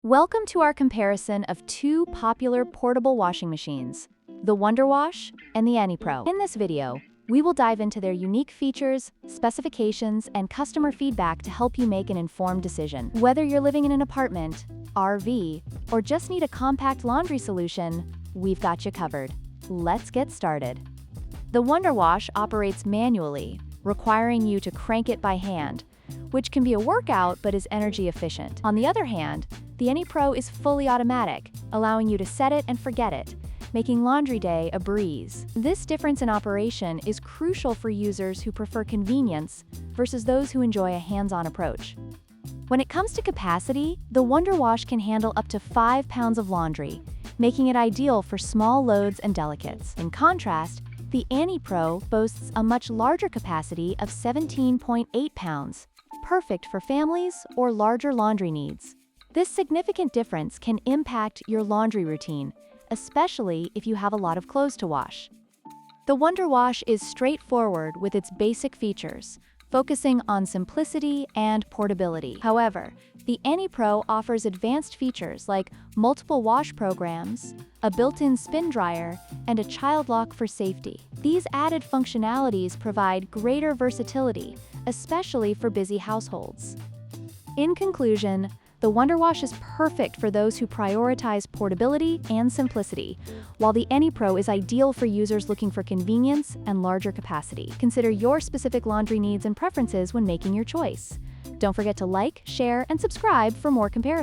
Welcome to our comparison of two popular portable washing machines, the WonderWash and the Anypro. In this video, we will dive into their unique features, specifications, and customer feedback to help you make an informed decision. Whether you're living in an apartment, RV, or just need a compact laundry solution, we've got you covered. Let's get started. The WonderWash operates manually, requiring you to crank it by hand, which can be a workout but is energy efficient. On the other hand, the Anypro is fully automatic, allowing you to set it and forget it, making laundry day a breeze. This difference in operation is crucial for users who prefer convenience versus those who enjoy a hands-on approach. When it comes to capacity, the WonderWash can handle up to 5 pounds of laundry, making it ideal for small loads and delicates. In contrast, the Anypro boasts a much larger capacity of 17.8 pounds, perfect for families or larger laundry needs. This significant difference can impact your laundry routine, especially if you have a lot of clothes to wash. The WonderWash is straightforward with its basic features, focusing on simplicity and portability. However, the Anypro offers advanced features like multiple wash programs, a built-in spin dryer, and a child lock for safety. These added functionalities provide greater versatility, especially for busy households. In conclusion, the WonderWash is perfect for those who prioritize portability and simplicity, while the Anypro is ideal for users looking for convenience and larger capacity. Consider your specific laundry needs and preferences when making your choice. Don't forget to like, share, and subscribe for more comparisons.